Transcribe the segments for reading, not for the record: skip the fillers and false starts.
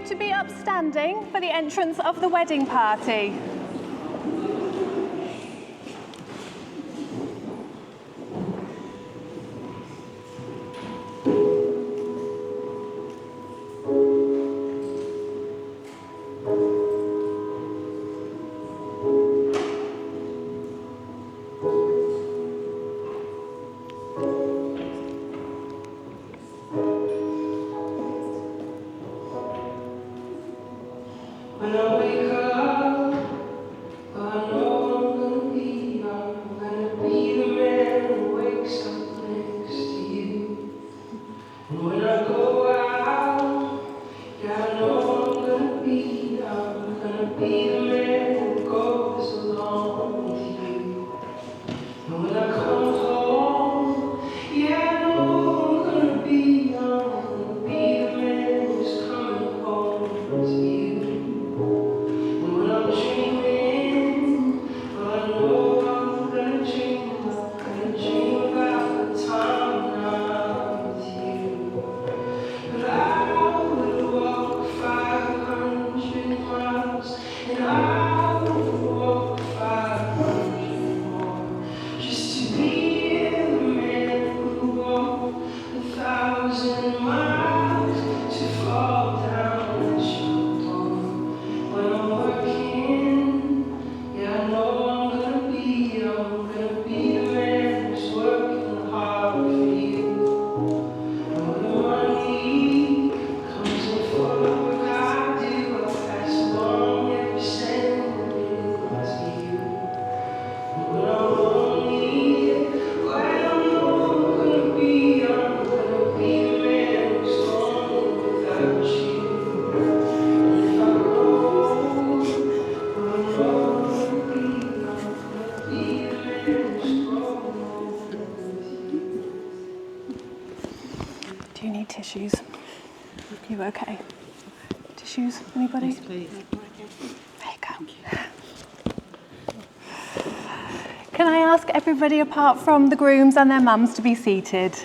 to be upstanding for the entrance of the wedding party. Do you need tissues? Are you okay? Tissues, anybody? Yes, please. There you go. Can I ask everybody apart from the grooms and their mums to be seated?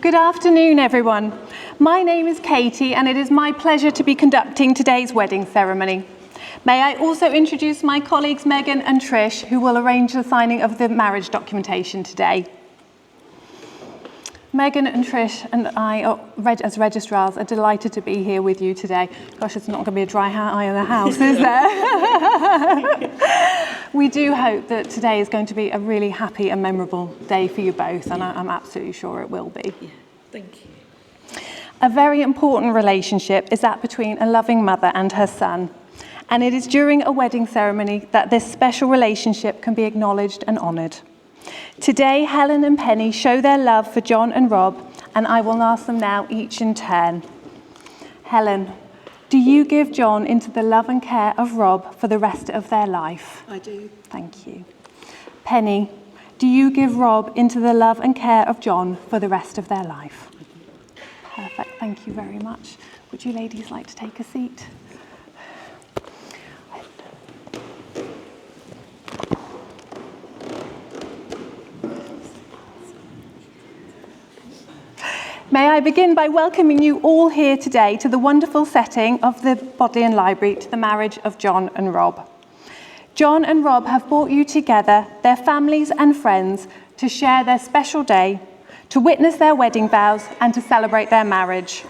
Good afternoon, everyone. My name is Katie, and it is my pleasure to be conducting today's wedding ceremony. May I also introduce my colleagues Megan and Trish, who will arrange the signing of the marriage documentation today. Megan and Trish and I, as registrars, are delighted to be here with you today. Gosh, it's not going to be a dry eye in the house, is there? We do hope that today is going to be a really happy and memorable day for you both, and I'm absolutely sure it will be. Yeah, thank you. A very important relationship is that between a loving mother and her son. And it is during a wedding ceremony that this special relationship can be acknowledged and honoured. Today, Helen and Penny show their love for John and Rob, and I will ask them now each in turn. Helen, do you give John into the love and care of Rob for the rest of their life? I do. Thank you. Penny, do you give Rob into the love and care of John for the rest of their life? Perfect, thank you very much. Would you ladies like to take a seat? May I begin by welcoming you all here today to the wonderful setting of the Bodleian Library to the marriage of John and Rob. John and Rob have brought you together, their families and friends, to share their special day, to witness their wedding vows and to celebrate their marriage.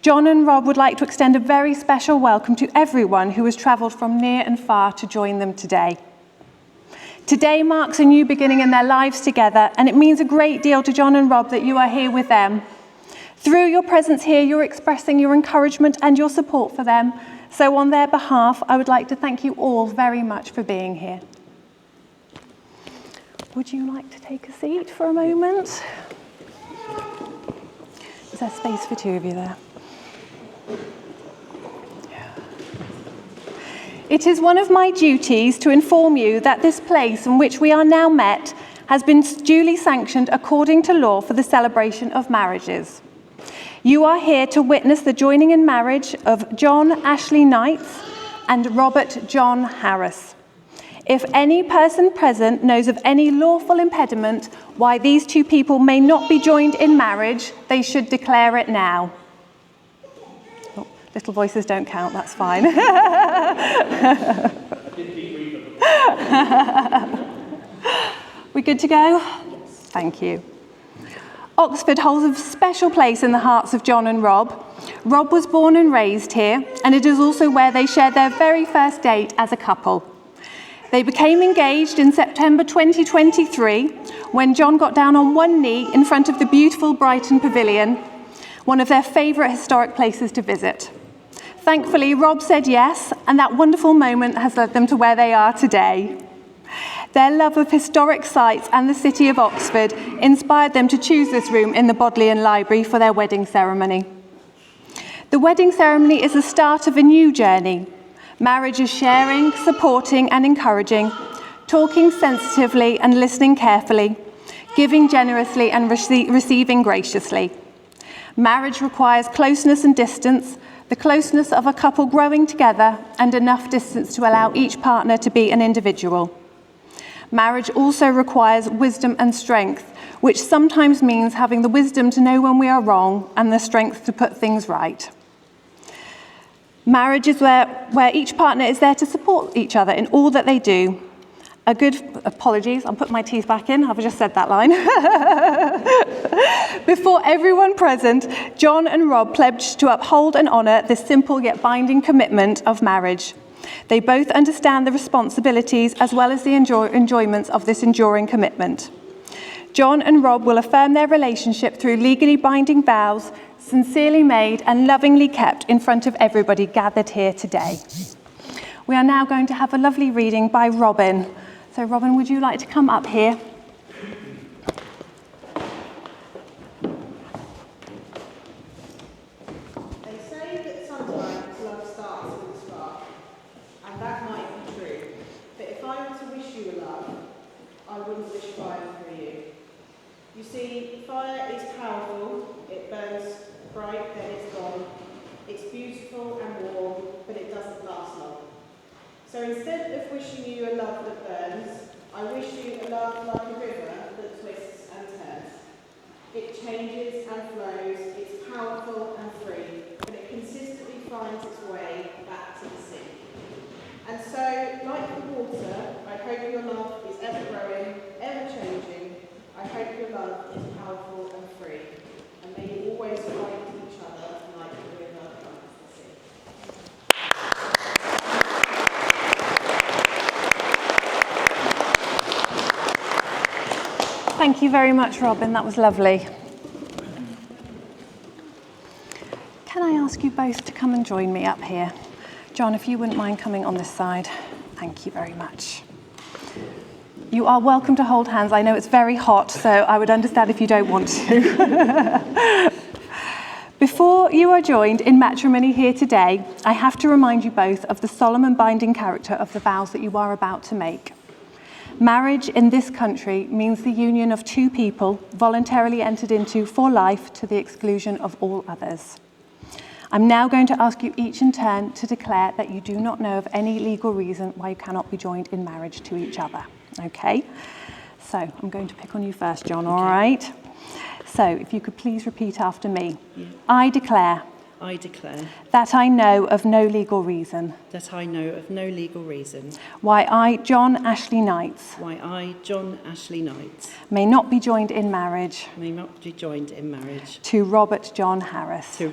John and Rob would like to extend a very special welcome to everyone who has travelled from near and far to join them today. Today marks a new beginning in their lives together, and it means a great deal to John and Rob that you are here with them. Through your presence here, you're expressing your encouragement and your support for them. So on their behalf, I would like to thank you all very much for being here. Would you like to take a seat for a moment? Is there space for two of you there? It is one of my duties to inform you that this place in which we are now met has been duly sanctioned according to law for the celebration of marriages. You are here to witness the joining in marriage of John Ashley Knights and Robert John Harris. If any person present knows of any lawful impediment why these two people may not be joined in marriage, they should declare it now. Oh, little voices don't count, that's fine. We good to go? Thank you. Oxford holds a special place in the hearts of John and Rob. Rob was born and raised here, and it is also where they shared their very first date as a couple. They became engaged in September 2023 when John got down on one knee in front of the beautiful Brighton Pavilion, one of their favourite historic places to visit. Thankfully, Rob said yes, and that wonderful moment has led them to where they are today. Their love of historic sites and the city of Oxford inspired them to choose this room in the Bodleian Library for their wedding ceremony. The wedding ceremony is the start of a new journey. Marriage is sharing, supporting and encouraging, talking sensitively and listening carefully, giving generously and receiving graciously. Marriage requires closeness and distance, the closeness of a couple growing together and enough distance to allow each partner to be an individual. Marriage also requires wisdom and strength, which sometimes means having the wisdom to know when we are wrong and the strength to put things right. Marriage is where each partner is there to support each other in all that they do. Apologies, I'll put my teeth back in, I've just said that line. Before everyone present, John and Rob pledged to uphold and honour this simple yet binding commitment of marriage. They both understand the responsibilities as well as the enjoyments of this enduring commitment. John and Rob will affirm their relationship through legally binding vows, sincerely made and lovingly kept in front of everybody gathered here today. We are now going to have a lovely reading by Robin. So Robin, would you like to come up here? They say that sometimes love starts with a spark, and that might be true. But if I were to wish you a love, I wouldn't wish fire for you. You see, fire is powerful, it burns bright, then it's gone. It's beautiful and warm, but it doesn't last long. So instead of wishing you a love that burns, I wish you a love like a river that twists and turns. It changes and flows, it's powerful and free, but it consistently finds its way back to the sea. And so, like the water, I hope your love is ever growing, ever changing. I hope your love is powerful and free, and may you always find each other like the river finds the sea. Thank you very much, Robin. That was lovely. Can I ask you both to come and join me up here? John, if you wouldn't mind coming on this side. Thank you very much. You are welcome to hold hands. I know it's very hot, so I would understand if you don't want to. Before you are joined in matrimony here today, I have to remind you both of the solemn and binding character of the vows that you are about to make. Marriage in this country means the union of two people voluntarily entered into for life to the exclusion of all others. I'm now going to ask you each in turn to declare that you do not know of any legal reason why you cannot be joined in marriage to each other. Okay? So I'm going to pick on you first, John, all right? So if you could please repeat after me. Yeah. I declare that I know of no legal reason why I, John Ashley Knights, may not be joined in marriage to Robert John Harris. Your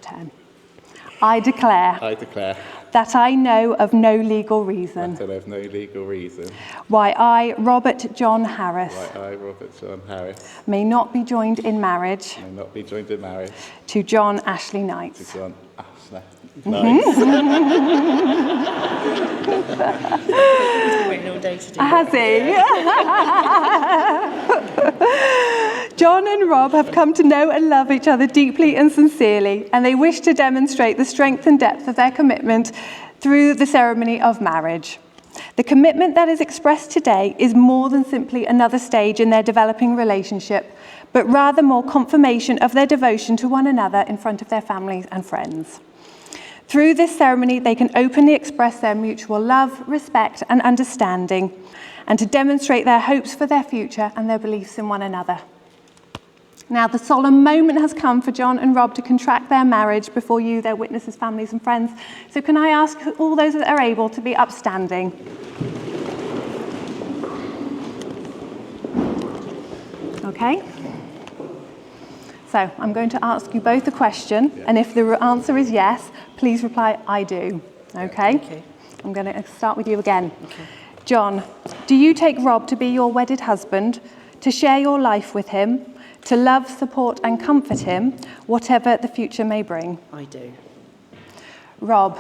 turn. I declare that I know of no legal reason why I, Robert John Harris, may not be joined in marriage to John Ashley Knights. Waiting all day to do Has he? John and Rob have come to know and love each other deeply and sincerely, and they wish to demonstrate the strength and depth of their commitment through the ceremony of marriage. The commitment that is expressed today is more than simply another stage in their developing relationship, but rather more confirmation of their devotion to one another in front of their families and friends. Through this ceremony, they can openly express their mutual love, respect, and understanding, and to demonstrate their hopes for their future and their beliefs in one another. Now, the solemn moment has come for John and Rob to contract their marriage before you, their witnesses, families, and friends. So can I ask all those that are able to be upstanding? Okay. So I'm going to ask you both a question, and if the answer is yes, please reply, I do. Okay? I'm going to start with you again. Okay. John, do you take Rob to be your wedded husband, to share your life with him, to love, support and comfort him, whatever the future may bring? I do. Rob,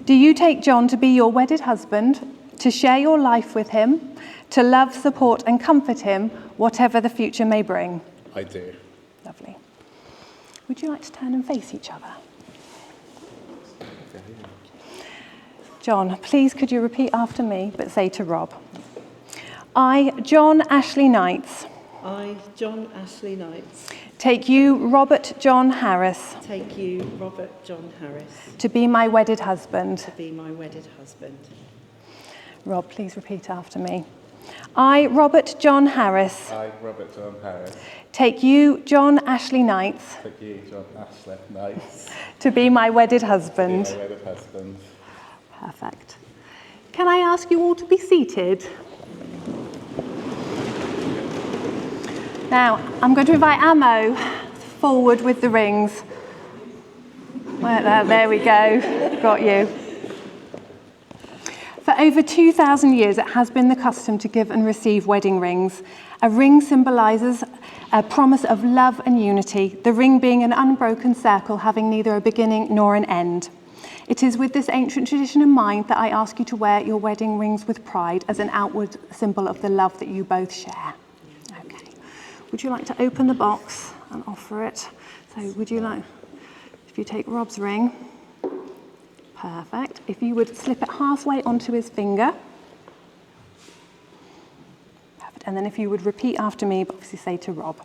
do you take John to be your wedded husband, to share your life with him, to love, support and comfort him, whatever the future may bring? I do. Lovely. Would you like to turn and face each other? John, please could you repeat after me, but say to Rob. I, John Ashley Knights. I, John Ashley Knights. Take you, Robert John Harris. Take you, Robert John Harris. To be my wedded husband. To be my wedded husband. Rob, please repeat after me. I, Robert John Harris. I, Robert John Harris. Take you, John Ashley Knights. Take you, John Ashley Knights. To be my wedded husband. To be my wedded husband. Perfect. Can I ask you all to be seated? Now, I'm going to invite Amo forward with the rings. There we go. Got you. For over 2,000 years, it has been the custom to give and receive wedding rings. A ring symbolises a promise of love and unity, the ring being an unbroken circle having neither a beginning nor an end. It is with this ancient tradition in mind that I ask you to wear your wedding rings with pride as an outward symbol of the love that you both share. Okay. Would you like to open the box and offer it? So would you like, if you take Rob's ring, perfect. If you would slip it halfway onto his finger. Perfect. And then if you would repeat after me, but obviously say to Rob.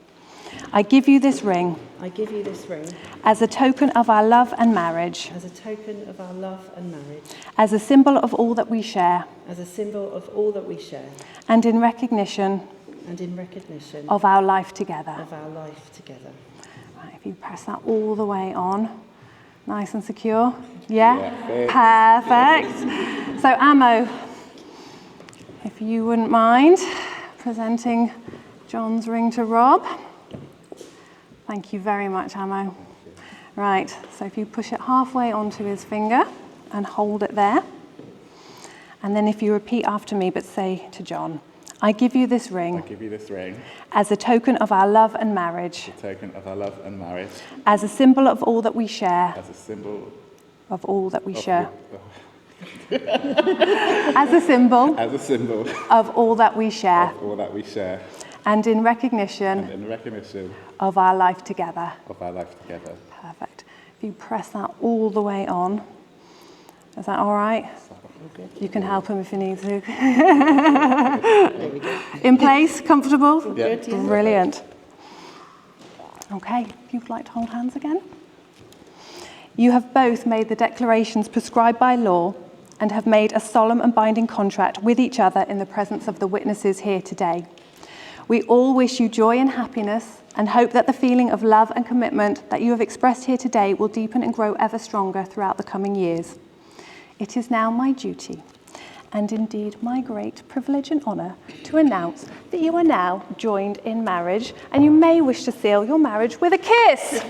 I give you this ring. I give you this ring. As a token of our love and marriage. As a token of our love and marriage. As a symbol of all that we share. As a symbol of all that we share. And in recognition. And in recognition. Of our life together. Of our life together. Right, if you press that all the way on. Nice and secure. Yeah? Perfect. So Amo, if you wouldn't mind presenting John's ring to Rob. Thank you very much, Amo. Right, so if you push it halfway onto his finger and hold it there. And then if you repeat after me, but say to John, I give you this ring. I give you this ring. As a token of our love and marriage. As a token of our love and marriage. As a symbol of all that we share. As a symbol of all that we share. As a symbol. As a symbol. Of all that we share. Of all that we share. And in recognition. And in recognition. Of our life together. Of our life together. Perfect. If you press that all the way on. Is that all right? You can help him if you need to. There we go. In place, comfortable? Yeah. Brilliant. Okay, if you'd like to hold hands again. You have both made the declarations prescribed by law and have made a solemn and binding contract with each other in the presence of the witnesses here today. We all wish you joy and happiness and hope that the feeling of love and commitment that you have expressed here today will deepen and grow ever stronger throughout the coming years. It is now my duty, and indeed my great privilege and honour, to announce that you are now joined in marriage, and you may wish to seal your marriage with a kiss.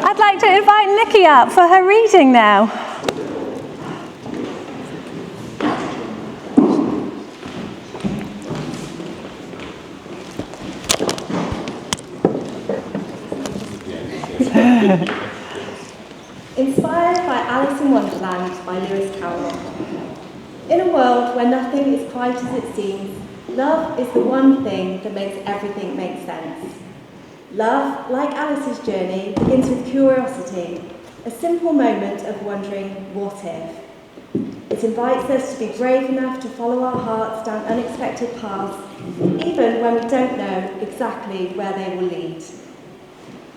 I'd like to invite Nikki up for her reading now. Inspired followed by Alice in Wonderland by Lewis Carroll. In a world where nothing is quite as it seems, love is the one thing that makes everything make sense. Love, like Alice's journey, begins with curiosity, a simple moment of wondering, what if? It invites us to be brave enough to follow our hearts down unexpected paths, even when we don't know exactly where they will lead.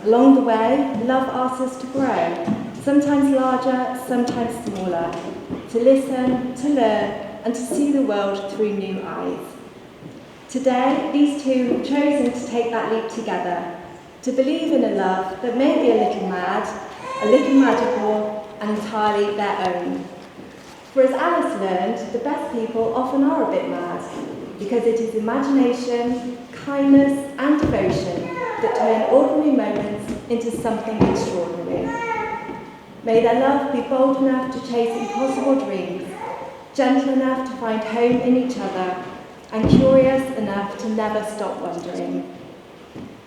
Along the way, love asks us to grow, sometimes larger, sometimes smaller, to listen, to learn, and to see the world through new eyes. Today, these two have chosen to take that leap together, to believe in a love that may be a little mad, a little magical, and entirely their own. For as Alice learned, the best people often are a bit mad, because it is imagination, kindness, and devotion that turn ordinary moments into something extraordinary. May their love be bold enough to chase impossible dreams, gentle enough to find home in each other, and curious enough to never stop wondering.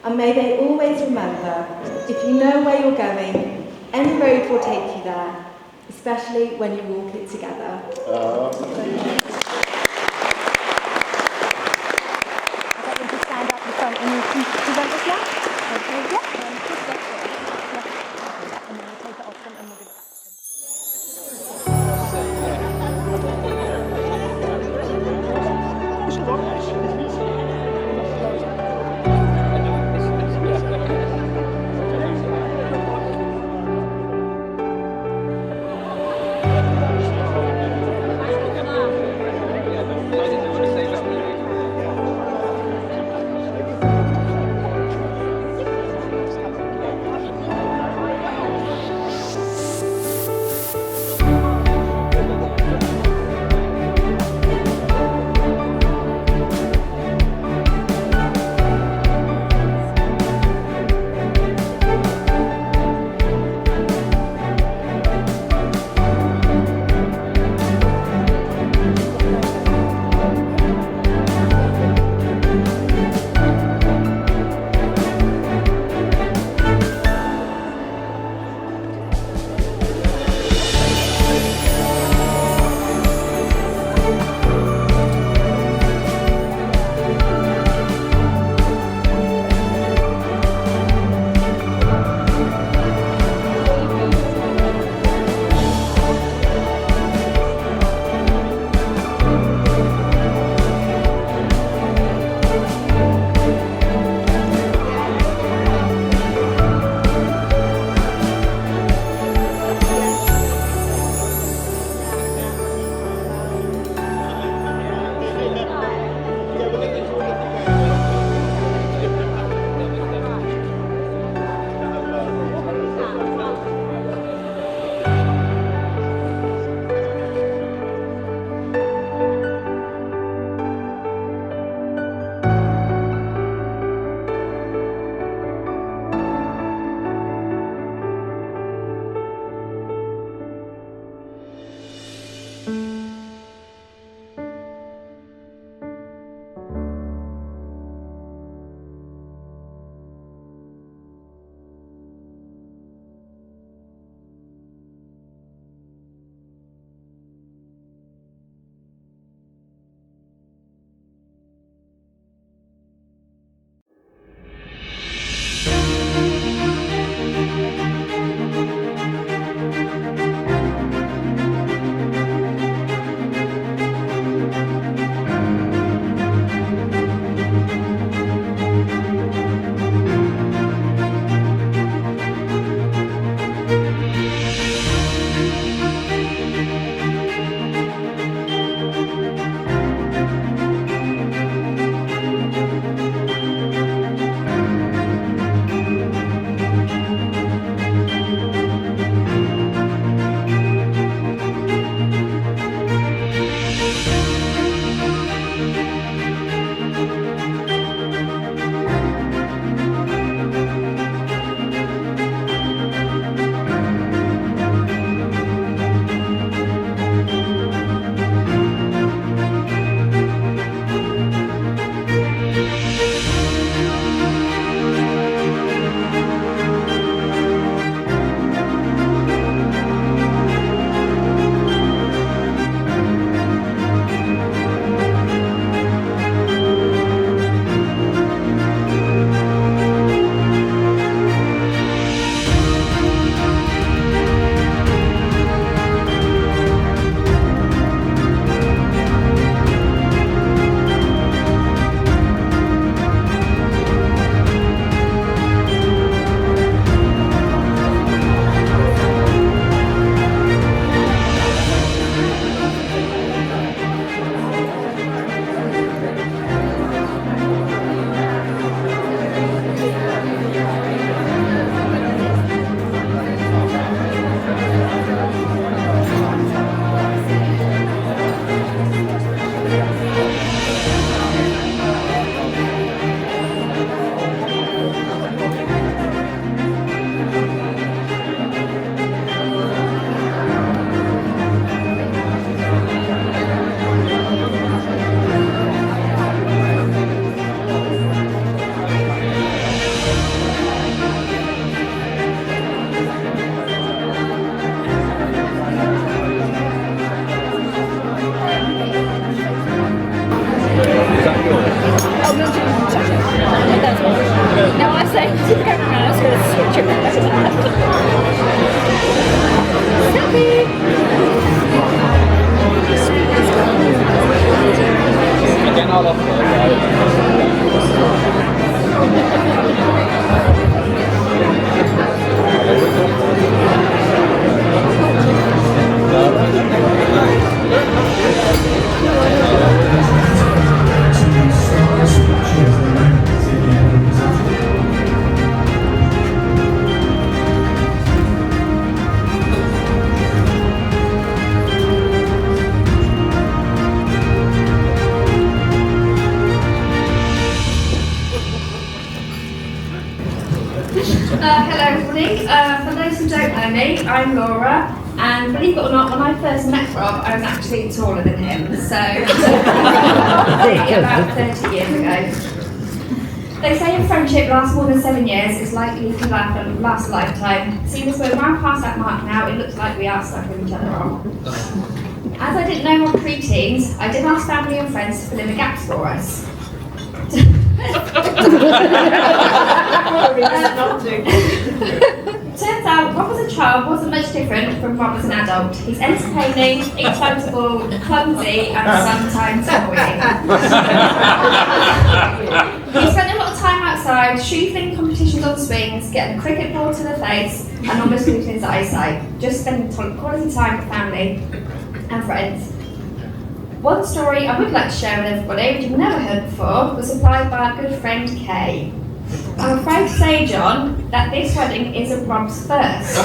And may they always remember, if you know where you're going, any road will take you there, especially when you walk it together. I'd like you to stand up in front and you can present us now. Okay, yeah. And then we'll take it off them and we'll give it back to them. Hello everybody, for those who don't know me, I'm Laura, and believe it or not, when I first met Rob, I was actually taller than him, so about 30 years ago. They say a friendship lasts more than 7 years, it's likely to last a lifetime. Seeing as we're around past that mark now, it looks like we are stuck with each other on. As I didn't know what pre-teens, I did ask family and friends to fill in the gaps for us. Turns out Rob as a child wasn't much different from Rob as an adult. He's entertaining, excitable, clumsy, and sometimes annoying. He spent a lot of time outside, shooting competitions on swings, getting a cricket ball to the face, and almost losing his eyesight. Just spending quality time with family and friends. One story I would like to share with everybody, which you've never heard before, was supplied by our good friend Kay. I'm afraid to say, John, that this wedding isn't Rob's first.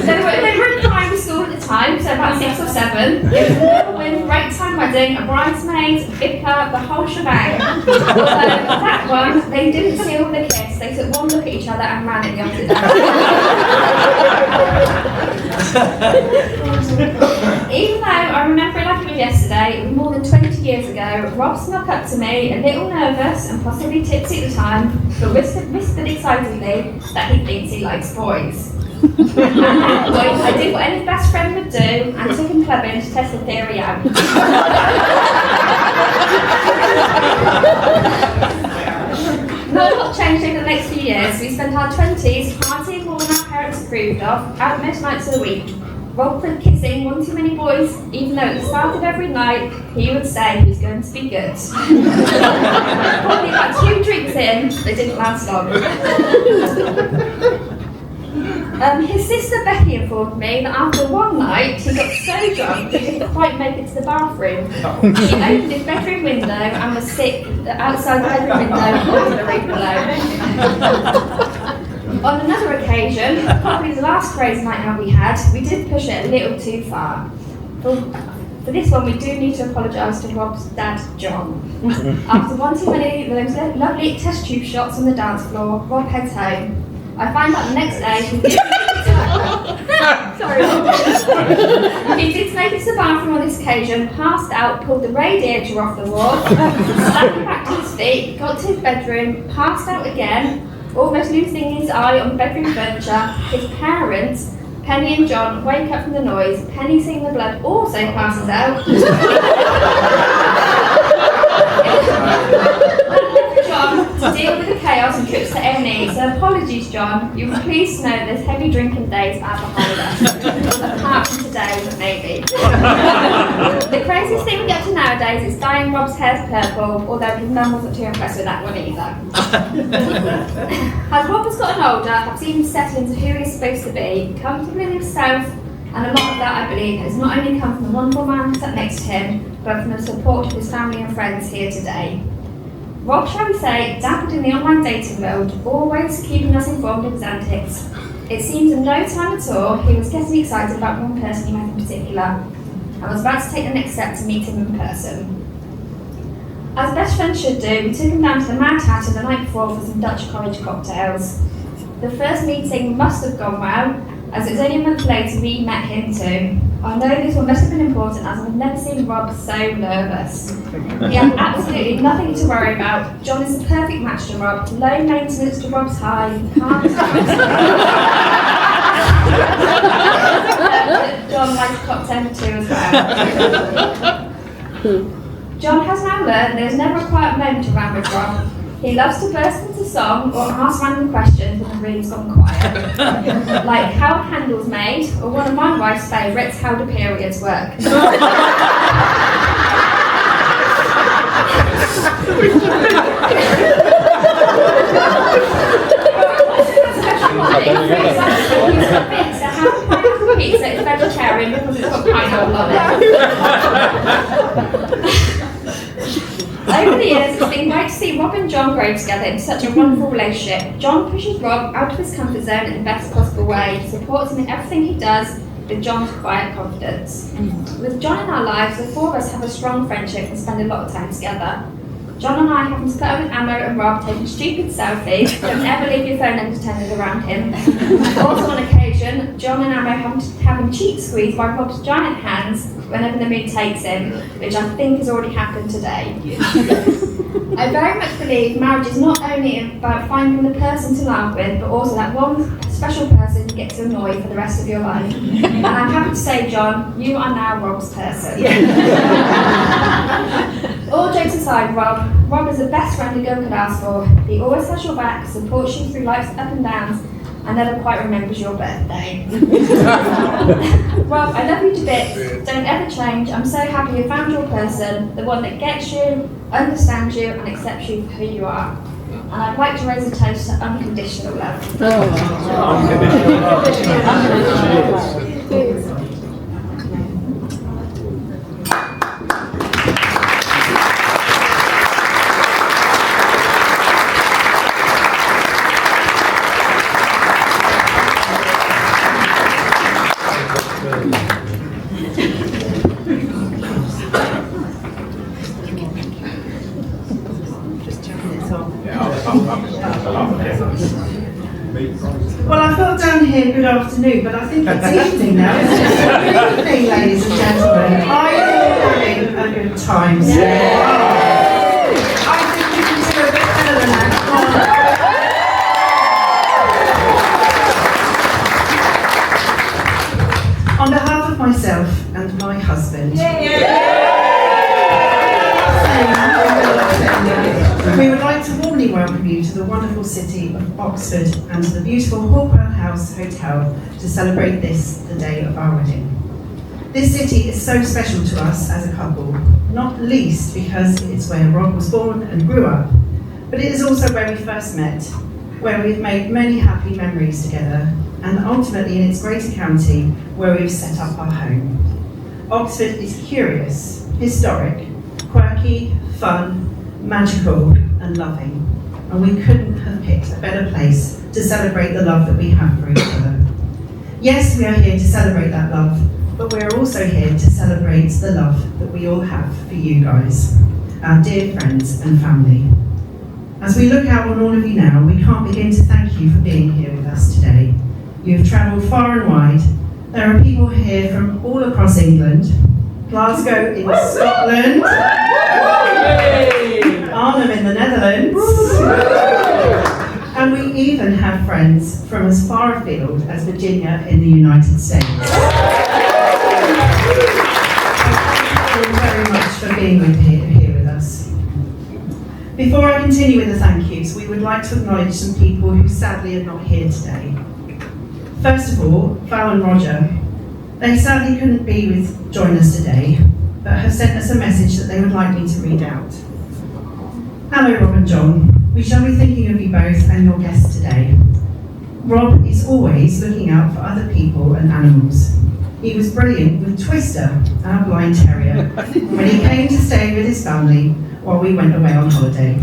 They were in primary school at the time, so about 6 or 7. It was a little great time wedding, a bridesmaid, vicar, the whole shebang. Although that one, they didn't seal the kiss, they took one look at each other and ran in the opposite direction. Even though I remember it like it was yesterday, it was more than 20 years ago, Rob snuck up to me, a little nervous and possibly tipsy at the time, but whispered excitedly that he thinks he likes boys. I did what any best friend would do and took him clubbing to test the theory out. Not a lot changed over the next few years. We spent our 20s partying more than our parents approved of, out most nights of the week. Rob quit kissing one too many boys, even though at the start of every night he would say he was going to be good. Probably about 2 drinks in, they didn't last long. His sister Becky informed me that after one night he got so drunk he didn't quite make it to the bathroom. He opened his bedroom window and was sick outside the bedroom window under the roof below. On another occasion, probably the last crazy night out we had, we did push it a little too far. For this one, we do need to apologise to Rob's dad, John. After one too many of those lovely test tube shots on the dance floor, Rob heads home. I find out the next day he did he did make it to the bathroom on this occasion, passed out, pulled the radiator off the wall, slapped back to his feet, got to his bedroom, passed out again, almost losing his eye on the bedroom furniture. His parents, Penny and John, wake up from the noise. Penny, seeing the blood, also passes out. John to deal with the chaos and trips to A&E. So apologies, John. You will be pleased to know those heavy drinking days are behind us. Apart from today, maybe. The craziest thing we get to nowadays is dyeing Rob's hair purple, although his mum wasn't too impressed with that one either. As Rob has gotten older, I've seen him settle into who he's supposed to be, comfortable in himself, and a lot of that, I believe, has not only come from the wonderful man sat next to him, but from the support of his family and friends here today. Rob, shall we say, dabbled in the online dating world, always keeping us informed of his antics. It seems in no time at all he was getting excited about one person he met in particular, and was about to take the next step to meet him in person. As best friends should do, we took him down to the Mad Hatter the night before for some Dutch college cocktails. The first meeting must have gone well, as it was only a month later we met him too. I know this one must have been important, as I've never seen Rob so nervous. He had absolutely nothing to worry about. John is the perfect match to Rob. Low maintenance to Rob's high. Calm to Rob's John likes a cocktail too as well. John has now learned there's never a quiet moment around with Rob. He loves to burst into a song or ask random questions when the room's gone quiet. Like how a candle's made, or one of my wife's favourites, how do periods work. Pizza is vegetarian because it's got pineapple on it. Over the years, it's been great to see Rob and John grow together in such a wonderful relationship. John pushes Rob out of his comfort zone in the best possible way, supports him in everything he does with John's quiet confidence. With John in our lives, the four of us have a strong friendship and spend a lot of time together. John and I happen to put up with Ammo and Rob taking stupid selfies. Don't ever leave your phone unattended around him. Also on occasion, John and Ammo having cheek squeezed by Rob's giant hands whenever the mood takes him, which I think has already happened today. I very much believe marriage is not only about finding the person to laugh with, but also that one special person you get to annoy for the rest of your life. And I'm happy to say, John, you are now Rob's person. All jokes aside, Rob is the best friend a girl could ask for. He always has your back, supports you through life's up and downs, and never quite remembers your birthday. Rob, I love you to bits. Don't ever change. I'm so happy you found your person, the one that gets you, understands you, and accepts you for who you are. And I'd like to raise a toast to unconditional love. Well, I felt down here good afternoon, but I think it's evening now, isn't it? Good evening, ladies and gentlemen. Are you having a good time? I think you can do a bit better than that. On behalf of myself and my husband, we would like to warmly welcome you to the wonderful city of Oxford and to the beautiful Hawkwell House Hotel to celebrate this, the day of our wedding. This city is so special to us as a couple, not least because it's where Rob was born and grew up, but it is also where we first met, where we've made many happy memories together, and ultimately in its greater county, where we've set up our home. Oxford is curious, historic, quirky, fun, magical and loving, and we couldn't have picked a better place to celebrate the love that we have for each other. Yes, we are here to celebrate that love, but we're also here to celebrate the love that we all have for you guys, our dear friends and family. As we look out on all of you now, we can't begin to thank you for being here with us today. You have travelled far and wide. There are people here from all across England, Glasgow in Scotland, Arnhem in the Netherlands, and we even have friends from as far afield as Virginia in the United States. Thank you very much for being here with us. Before I continue with the thank yous, we would like to acknowledge some people who sadly are not here today. First of all, Val and Roger. They sadly couldn't join us today, but have sent us a message that they would like me to read out. Hello, Rob and John. We shall be thinking of you both and your guests today. Rob is always looking out for other people and animals. He was brilliant with Twister, our blind terrier, when he came to stay with his family while we went away on holiday.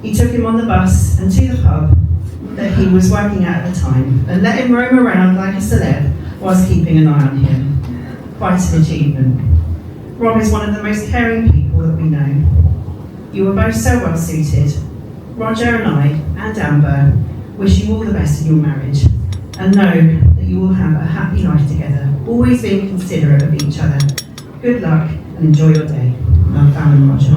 He took him on the bus and to the pub that he was working at the time and let him roam around like a celeb whilst keeping an eye on him. Quite an achievement. Rob is one of the most caring people that we know. You were both so well suited. Roger and I, and Amber, wish you all the best in your marriage and know that you will have a happy life together, always being considerate of each other. Good luck and enjoy your day. Love, Val and Roger.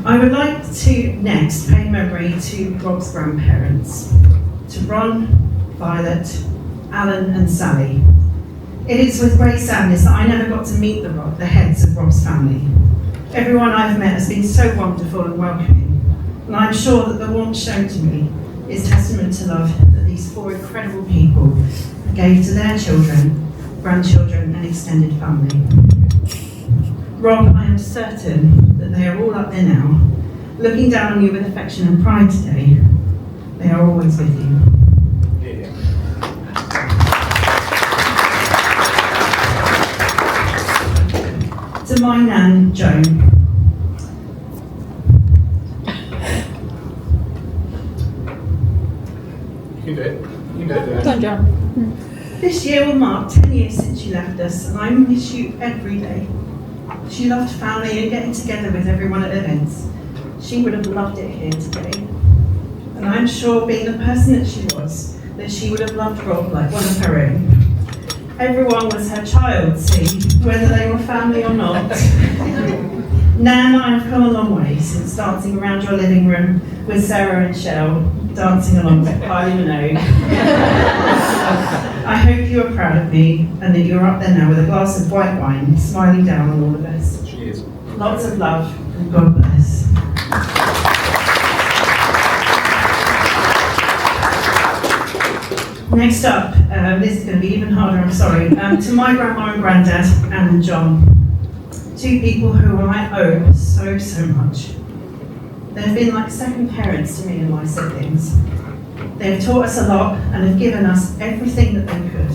I would like to next pay memory to Rob's grandparents, to Ron, Violet, Alan and Sally. It is with great sadness that I never got to meet the heads of Rob's family. Everyone I've met has been so wonderful and welcoming, and I'm sure that the warmth shown to me is testament to love that these four incredible people gave to their children, grandchildren and extended family. Rob, I am certain that they are all up there now, looking down on you with affection and pride today. They are always with you. To my nan, Joan. You can do it. You can do it. Go on, John. This year will mark 10 years since she left us, and I miss you every day. She loved family and getting together with everyone at events. She would have loved it here today. And I'm sure, being the person that she was, that she would have loved Rob like one of her own. Everyone was her child, see, whether they were family or not. Nan, I have come a long way since dancing around your living room with Sarah and Shell, dancing along with Kylie Minogue. I hope you are proud of me and that you're up there now with a glass of white wine, smiling down on all of us. She is. Lots of love and God bless. Next up, this is going to be even harder, I'm sorry, to my grandma and granddad, Anne and John. Two people who I owe so much. They've been like second parents to me and my siblings. They've taught us a lot and have given us everything that they could.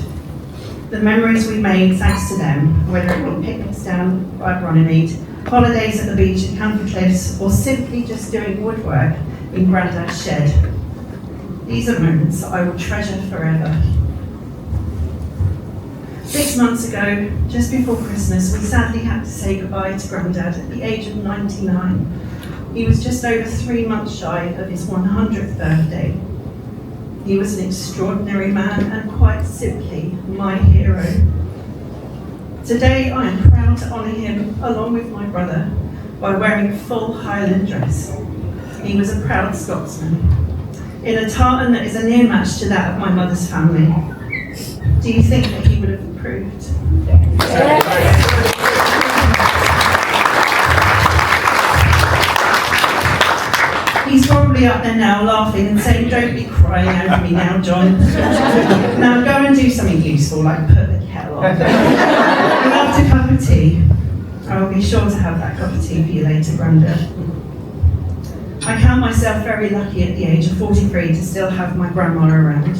The memories we made thanks to them, whether it be picnics down by Runnymede, holidays at the beach at Camphor Cliffs, or simply just doing woodwork in Grandad's shed. These are moments that I will treasure forever. 6 months ago, just before Christmas, we sadly had to say goodbye to Grandad at the age of 99. He was just over 3 months shy of his 100th birthday. He was an extraordinary man and quite simply my hero. Today I am proud to honour him along with my brother by wearing a full Highland dress. He was a proud Scotsman, in a tartan that is a near match to that of my mother's family. Do you think that he would have improved? He's probably up there now laughing and saying, "Don't be crying over me now, John. Now go and do something useful, like put the kettle on. We loved a cup of tea. I will be sure to have that cup of tea for you later, Grandad." I count myself very lucky at the age of 43 to still have my grandma around,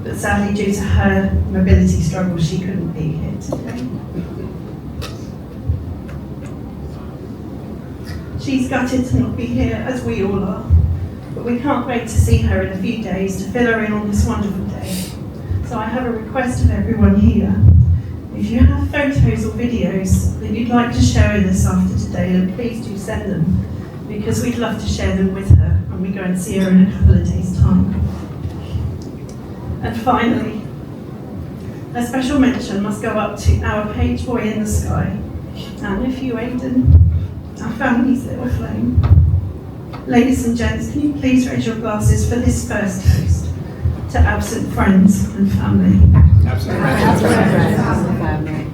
but sadly due to her mobility struggles she couldn't be here today. She's gutted to not be here, as we all are, but we can't wait to see her in a few days to fill her in on this wonderful day. So I have a request of everyone here. If you have photos or videos that you'd like to share with us after today, then please do send them, because we'd love to share them with her when we go and see her in a couple of days' time. And finally, a special mention must go up to our page boy in the sky, and if you, Aidan, our family's little flame. Ladies and gents, can you please raise your glasses for this first toast to absent friends and family? Family.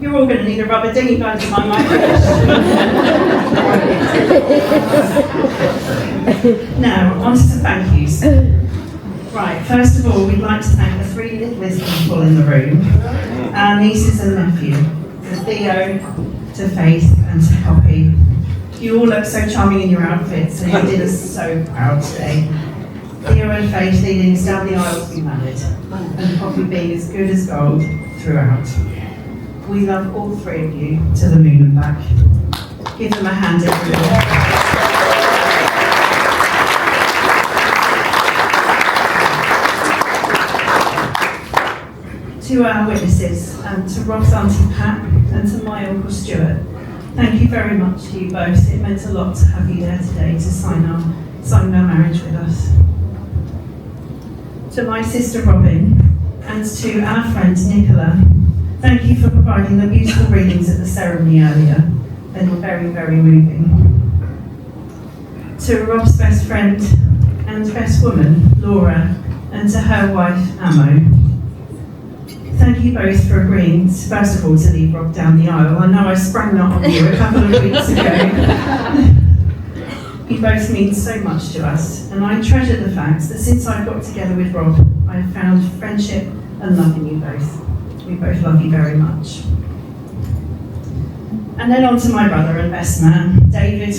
You're all going to need a rubber dinghy gun to my microphone. Now, on to some thank yous. Right, first of all, we'd like to thank the three littlest people in the room, our nieces and nephew, to Theo, to Faith and to Poppy. You all look so charming in your outfits and you did us so proud today. Theo and Faith leading us down the aisle to be married, and Poppy being as good as gold throughout. We love all three of you to the moon and back. Give them a hand, everyone. To our witnesses, and to Rob's Auntie Pat, and to my Uncle Stuart, thank you very much to you both. It meant a lot to have you there today to sign our marriage with us. To my sister Robin, and to our friend Nicola, thank you for providing the beautiful readings at the ceremony earlier. They were very, very moving. To Rob's best friend and best woman, Laura, and to her wife, Amo, thank you both for agreeing, first of all, to lead Rob down the aisle. I know I sprang that on you a couple of weeks ago. You both mean so much to us, and I treasure the fact that since I got together with Rob, I have found friendship and love in you both. We both love you very much. And then on to my brother and best man, David.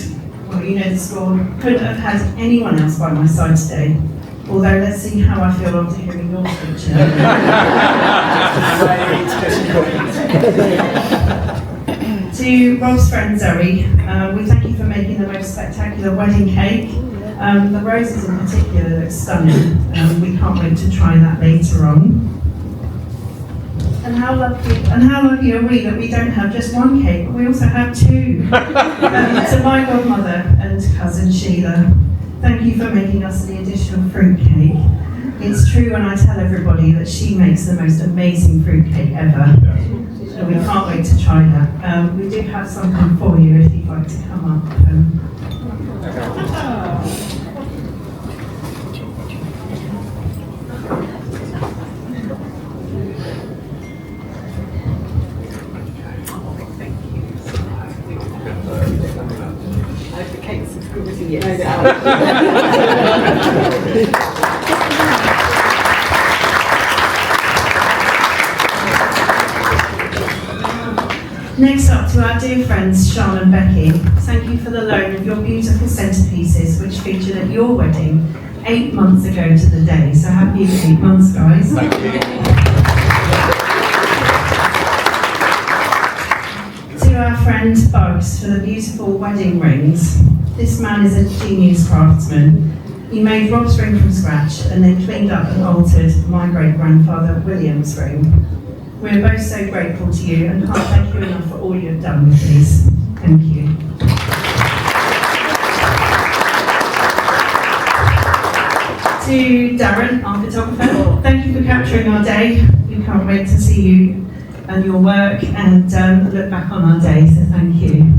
Well, you know the score. Couldn't have had anyone else by my side today. Although, let's see how I feel after hearing your speech. To Rob's friend Zoe, we thank you for making the most spectacular wedding cake. The roses in particular look stunning. We can't wait to try that later on. And how lucky are we that we don't have just one cake, but we also have two. To my godmother and cousin Sheila, thank you for making us the additional fruit cake. It's true when I tell everybody that she makes the most amazing fruit cake ever. So we can't wait to try that. We do have something for you if you'd like to come up. Next up to our dear friends Sean and Becky, thank you for the loan of your beautiful centerpieces which featured at your wedding 8 months ago to the day. So happy 8 months, guys. Thank you. To our friend Bugs for the beautiful wedding rings. This man is a genius craftsman. He made Rob's ring from scratch and then cleaned up and altered my great-grandfather William's ring. We're both so grateful to you and can't thank you enough for all you've done with these. Thank you. To Darren, our photographer, thank you for capturing our day. We can't wait to see you and your work and look back on our day, so thank you.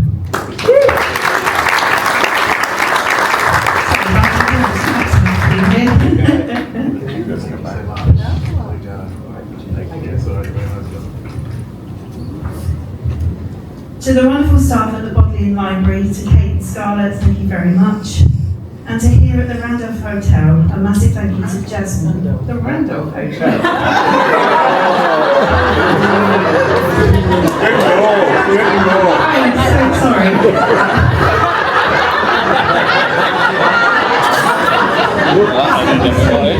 To the wonderful staff at the Bodleian Library, to Kate and Scarlett, thank you very much. And to here at the Randolph Hotel, a massive thank you to Jasmine. The Randolph Hotel. I'm so sorry.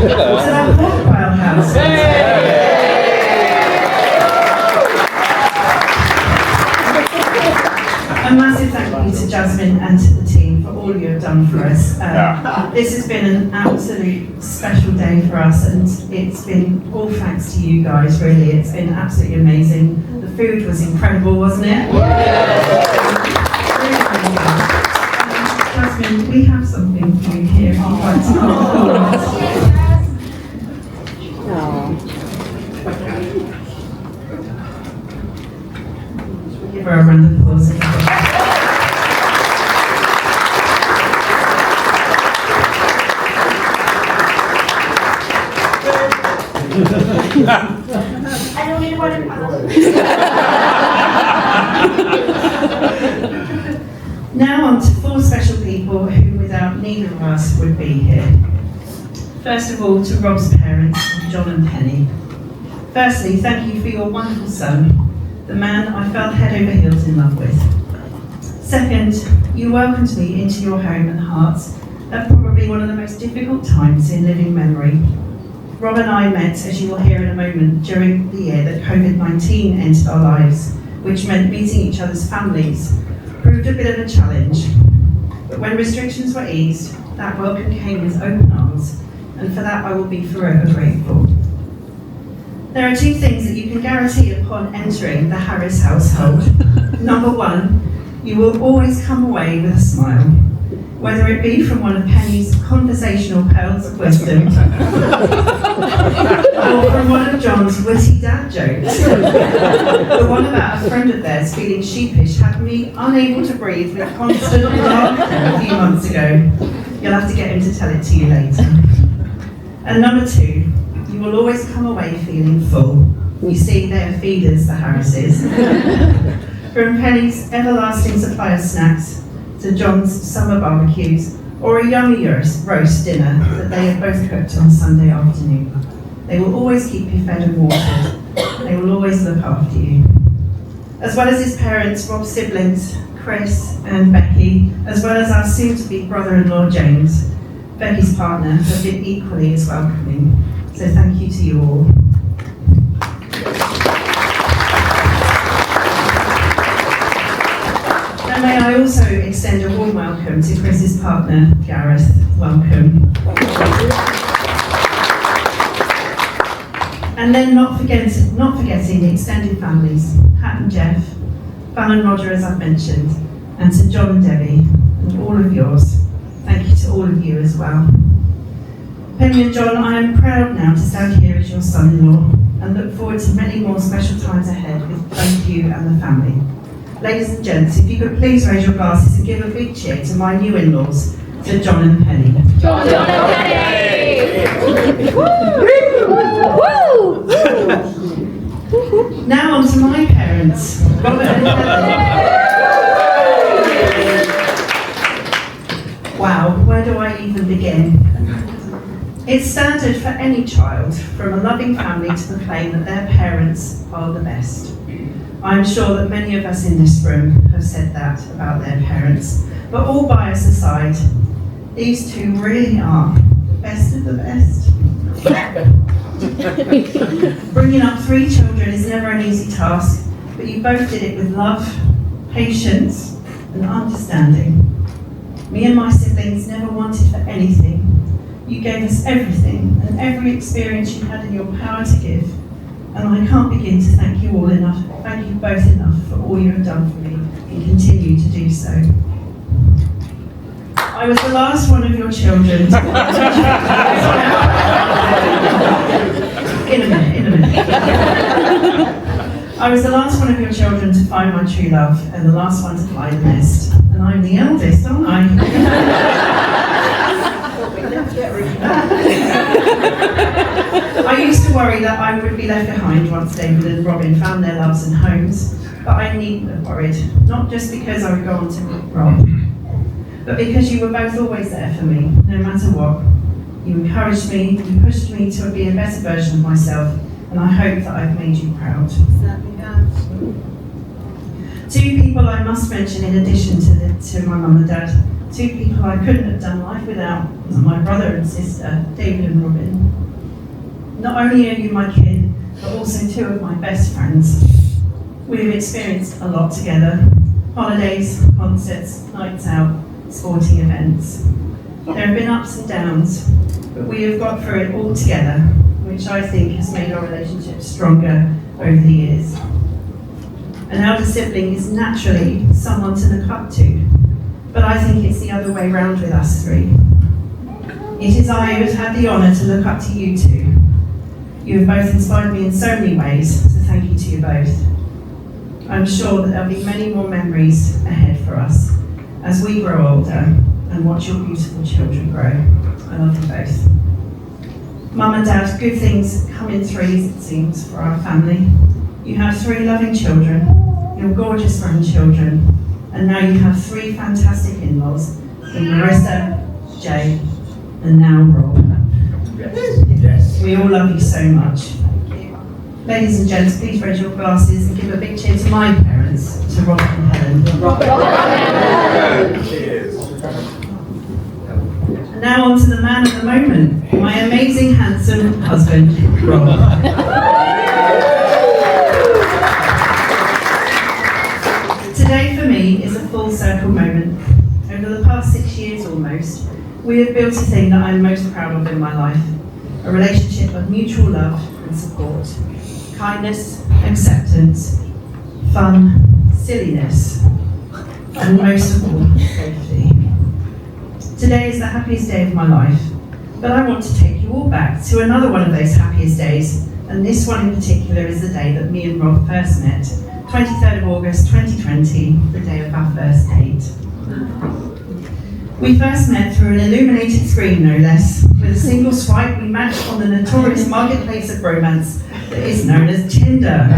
To that Hawkwell House. A massive thank you to Jasmine and to the team for all you have done for us. This has been an absolute special day for us, and it's been all thanks to you guys, really. It's been absolutely amazing. The food was incredible, wasn't it? Jasmine, we have something for you here if you'd like to come forward. Give her a round of applause. I don't need one in Now on to 4 special people who without neither of us would be here. First of all, to Rob's parents, John and Penny. Firstly, thank you for your wonderful son, the man I fell head over heels in love with. Second, you welcomed me into your home and heart at probably one of the most difficult times in living memory. Rob and I met, as you will hear in a moment, during the year that COVID-19 entered our lives, which meant meeting each other's families proved a bit of a challenge. But when restrictions were eased, that welcome came with open arms, and for that I will be forever grateful. There are 2 things that you can guarantee upon entering the Harris household. Number 1, you will always come away with a smile, whether it be from one of Penny's conversational pearls of wisdom, or from one of John's witty dad jokes. The one about a friend of theirs feeling sheepish had me unable to breathe with constant laughter a few months ago. You'll have to get him to tell it to you later. And number 2, you will always come away feeling full, We see they are feeders, the Harrises. From Penny's everlasting supply of snacks to John's summer barbecues or a yummy roast dinner that they have both cooked on Sunday afternoon. They will always keep you fed and watered. They will always look after you. As well as his parents, Rob's siblings, Chris and Becky, as well as our soon-to-be brother-in-law James, Becky's partner, have been equally as welcoming. So thank you to you all. And may I also extend a warm welcome to Chris's partner, Gareth. Welcome. And then not forgetting the extended families, Pat and Jeff, Val and Roger, as I've mentioned, and to John and Debbie, and all of yours. Thank you to all of you as well. Penny and John, I am proud now to stand here as your son-in-law and look forward to many more special times ahead with both you and the family. Ladies and gents, if you could please raise your glasses and give a big cheer to my new in-laws, to John and Penny. John and Penny! Now on to my parents, Robert and Helen. Wow, where do I even begin? It's standard for any child from a loving family to proclaim that their parents are the best. I'm sure that many of us in this room have said that about their parents, but all bias aside, these two really are the best of the best. Bringing up 3 children is never an easy task, but you both did it with love, patience, and understanding. Me and my siblings never wanted for anything. You gave us everything and every experience you had in your power to give, and I can't begin to thank you all enough. Thank you both enough for all you have done for me and continue to do so. I was the last one of your children. In a minute. I was the last one of your children to find my true love and the last one to fly the nest. And I'm the eldest, aren't I? I used to worry that I would be left behind once David and Robin found their loves and homes, but I needn't have worried. Not just because I would go on to meet Rob, but because you were both always there for me, no matter what. You encouraged me, you pushed me to be a better version of myself, and I hope that I've made you proud. Certainly have. 2 people I must mention in addition to my mum and dad. 2 people I couldn't have done life without, my brother and sister, David and Robin. Not only are you my kin, but also 2 of my best friends. We've experienced a lot together. Holidays, concerts, nights out, sporting events. There have been ups and downs, but we have got through it all together, which I think has made our relationship stronger over the years. An elder sibling is naturally someone to look up to, but I think it's the other way round with us 3. It is I who have had the honour to look up to you 2. You have both inspired me in so many ways, so thank you to you both. I'm sure that there'll be many more memories ahead for us as we grow older and watch your beautiful children grow. I love you both. Mum and Dad, good things come in 3s, it seems, for our family. You have 3 loving children, your gorgeous grandchildren, and now you have 3 fantastic in-laws, in Marissa, Jay, and now Rob. Yes. We all love you so much. Ladies and gents, please raise your glasses and give a big cheer to my parents, to Rob and Helen. Cheers. And now on to the man of the moment, my amazing, handsome husband, Rob. Today for me is a full circle moment. Over the past 6 years almost, we have built a thing that I'm most proud of in my life. A relationship of mutual love and support. Kindness, acceptance, fun, silliness, and most of all, safety. Today is the happiest day of my life, but I want to take you all back to another one of those happiest days, and this one in particular is the day that me and Rob first met, 23rd of August 2020, the day of our first date. We first met through an illuminated screen, no less. With a single swipe, we matched on the notorious marketplace of romance, that is known as Tinder.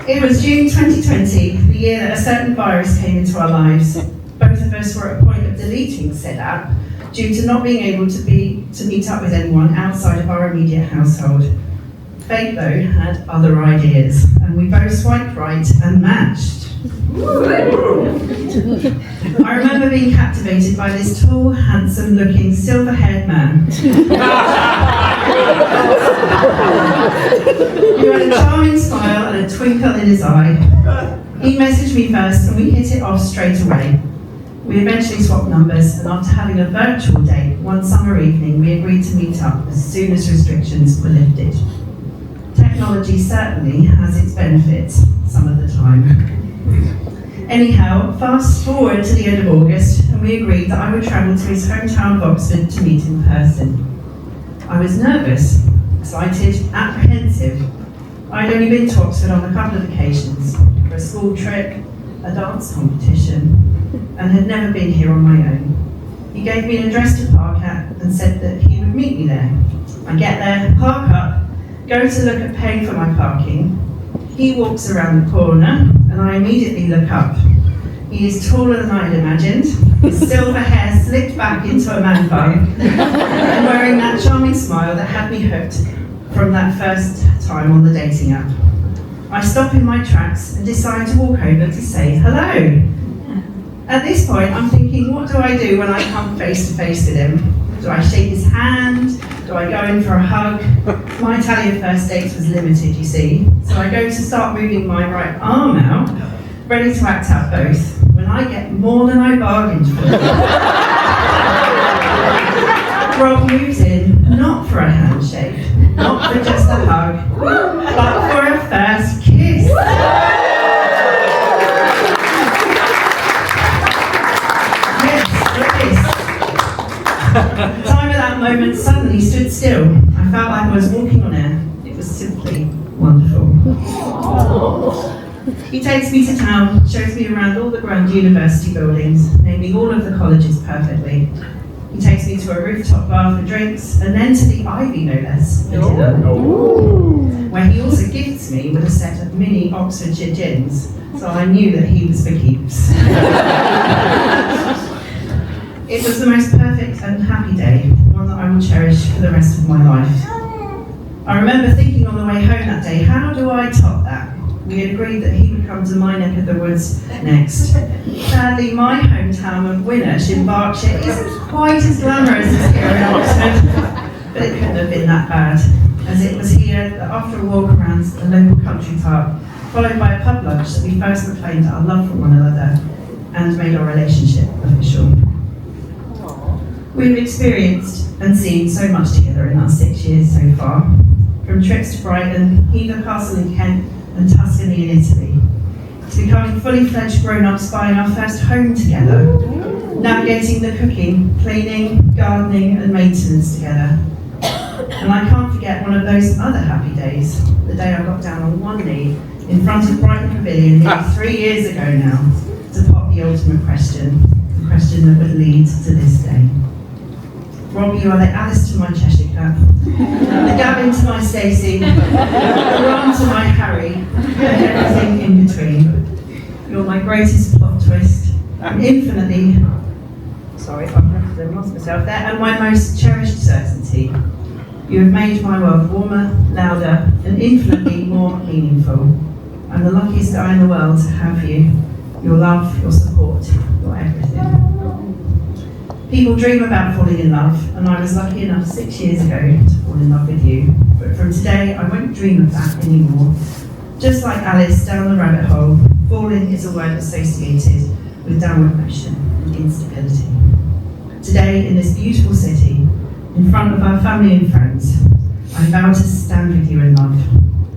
It was June 2020, the year that a certain virus came into our lives. Both of us were at a point of deleting said app due to not being able to meet up with anyone outside of our immediate household. Fate, though, had other ideas, and we both swiped right and matched. I remember being captivated by this tall, handsome-looking, silver-haired man. He had a charming smile and a twinkle in his eye. He messaged me first, and we hit it off straight away. We eventually swapped numbers, and after having a virtual date one summer evening, we agreed to meet up as soon as restrictions were lifted. Technology certainly has its benefits some of the time. Anyhow, fast forward to the end of August, and we agreed that I would travel to his hometown of Oxford to meet in person. I was nervous, excited, apprehensive. I'd only been to Oxford on a couple of occasions, for a school trip, a dance competition, and had never been here on my own. He gave me an address to park at and said that he would meet me there. I get there, park up, go to look at paying for my parking. He walks around the corner, and I immediately look up. He is taller than I had imagined, his silver hair slicked back into a man bun, and wearing that charming smile that had me hooked from that first time on the dating app. I stop in my tracks and decide to walk over to say hello. At this point, I'm thinking, what do I do when I come face to face with him? Do I shake his hand? Do I go in for a hug? My tally of first dates was limited, you see. So I go to start moving my right arm out, ready to act out both, when I get more than I bargained for. Rob moves in, not for a handshake, not for just a hug, but for a first kiss. Time at that moment suddenly stood still. I felt like I was walking on air. It was simply wonderful. He takes me to town, shows me around all the grand university buildings, naming all of the colleges perfectly. He takes me to a rooftop bar for drinks, and then to the Ivy, no less, for dinner, where he also gifts me with a set of mini Oxfordshire gins, so I knew that he was for keeps. It was the most perfect and happy day, one that I will cherish for the rest of my life. I remember thinking on the way home that day, how do I top that? We had agreed that he would come to my neck of the woods next. Sadly, my hometown of Winnersh in Berkshire isn't quite as glamorous as here in Oxford, but it couldn't have been that bad, as it was here that after a walk around the local country park, followed by a pub lunch, that we first proclaimed our love for one another and made our relationship official. We've experienced and seen so much together in our 6 years so far, from trips to Brighton, Hever Castle in Kent, and Tuscany in Italy, to becoming fully fledged grown-ups buying our first home together, navigating the cooking, cleaning, gardening, and maintenance together. And I can't forget one of those other happy days, the day I got down on one knee in front of Brighton Pavilion nearly 3 years ago now, to pop the ultimate question, the question that would lead to this day. Rob, you are the Alice to my Cheshire Cat, the Gavin to my Stacey, the Ron to my Harry, and everything in between. You're my greatest plot twist, and infinitely, sorry, I've lost myself there, and my most cherished certainty. You have made my world warmer, louder, and infinitely more meaningful. I'm the luckiest guy in the world to have you, your love, your support, your everything. People dream about falling in love, and I was lucky enough 6 years ago to fall in love with you. But from today, I won't dream of that anymore. Just like Alice down the rabbit hole, falling is a word associated with downward motion and instability. Today, in this beautiful city, in front of our family and friends, I vow to stand with you in love,